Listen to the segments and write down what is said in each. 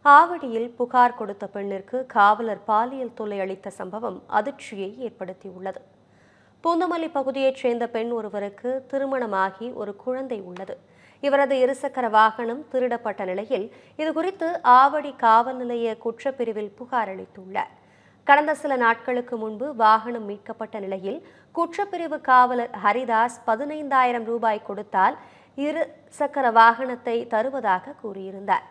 ஆவடியில் புகார் கொடுத்த பெண்ணிற்கு காவலர் பாலியல் தொல்லை அளித்த சம்பவம் அதிர்ச்சியை ஏற்படுத்தியுள்ளது. பூந்தமல்லி பகுதியைச் சேர்ந்த பெண் ஒருவருக்கு திருமணமாகி ஒரு குழந்தை உள்ளது. இவரது இருசக்கர வாகனம் திருடப்பட்ட நிலையில் இதுகுறித்து ஆவடி காவல் நிலைய குற்றப்பிரிவில் புகார் அளித்துள்ளார். கடந்த சில நாட்களுக்கு முன்பு வாகனம் மீட்கப்பட்ட நிலையில் குற்றப்பிரிவு காவலர் ஹரிதாஸ் 15,000 ரூபாய் கொடுத்தால் இருசக்கர வாகனத்தை தருவதாக கூறியிருந்தார்.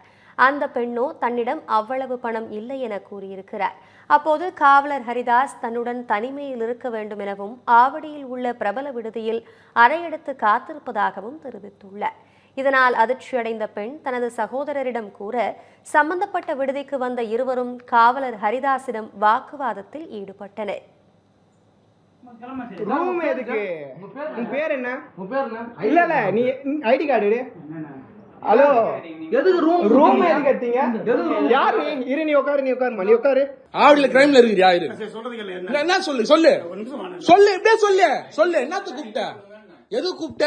அந்த பெண்ணோ தன்னிடம் அவ்வளவு பணம் இல்லை என கூறியிருக்கிறார். அப்போது காவலர் ஹரிதாஸ் தன்னுடன் தனிமையில் இருக்க வேண்டும் எனவும் ஆவடியில் உள்ள பிரபல விடுதியில் அறையெடுத்து காத்திருப்பதாகவும் தெரிவித்துள்ளார். இதனால் அதிர்ச்சியடைந்த பெண் தனது சகோதரரிடம் கூற சம்பந்தப்பட்ட விடுதிக்கு வந்த இருவரும் காவலர் ஹரிதாஸிடம் வாக்குவாதத்தில் ஈடுபட்டனர். ஹலோ, எதுக்கு ரூம் எதுக்கு எடுத்தீங்க? யார் நீ? இரு, நீ உட்காரு, நீ உட்காரு, நீ உட்காரு. ஆவடியில கிரைம்ல இருக்குறியா? இரு, என்ன சொல்லு சொல்லு சொல்லு, இப்படியே சொல்லு சொல்லு. என்னத்த கூப்பிட்ட? எது கூப்பிட்ட?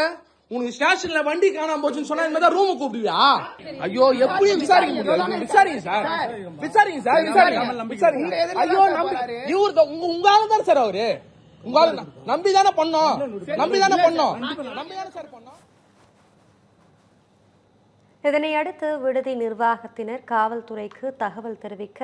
உனக்கு ஸ்டேஷன்ல வண்டி காணாம போச்சுன்னு சொன்னா இந்த மாதிரி ரூம் கூப்பிடுவியா? ஐயோ, எப்படி விசாரிக்க முடியாது? விசாரிங்க சார், விசாரிங்க சார், விசாரிங்க. ஐயோ, இவரு உங்க ஆளு தான் சார். அவரு உங்க ஆளு நம்பிதானே பண்ணோம், நம்பிதானே சார் பண்ணோம். இதனையடுத்து விடுதி நிர்வாகத்தினர் காவல்துறைக்கு தகவல் தெரிவிக்க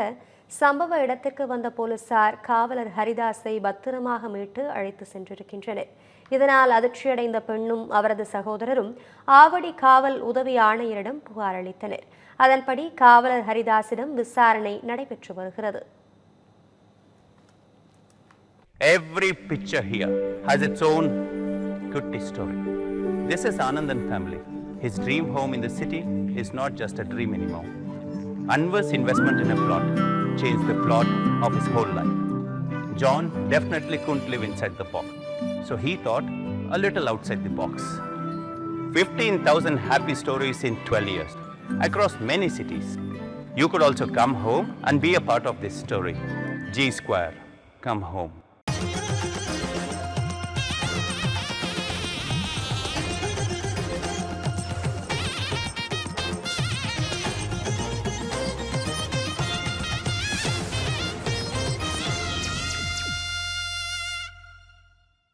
சம்பவ இடத்திற்கு வந்த போலீசார் காவலர் ஹரிதாஸை பத்திரமாக மீட்டு அழைத்து சென்றிருக்கின்றனர். இதனால் அதிர்ச்சியடைந்த பெண்ணும் அவரது சகோதரரும் ஆவடி காவல் உதவி ஆணையரிடம் புகார் அளித்தனர். அதன்படி காவலர் ஹரிதாஸிடம் விசாரணை நடைபெற்று வருகிறது. Every picture here has its own goody story. This is Anandan family. His dream home in the city is not just a dream anymore. Anwar's investment in a plot changed the plot of his whole life. John definitely couldn't live inside the box, so he thought a little outside the box. 15,000 happy stories in 12 years across many cities. You could also come home and be a part of this story. G Square, come home.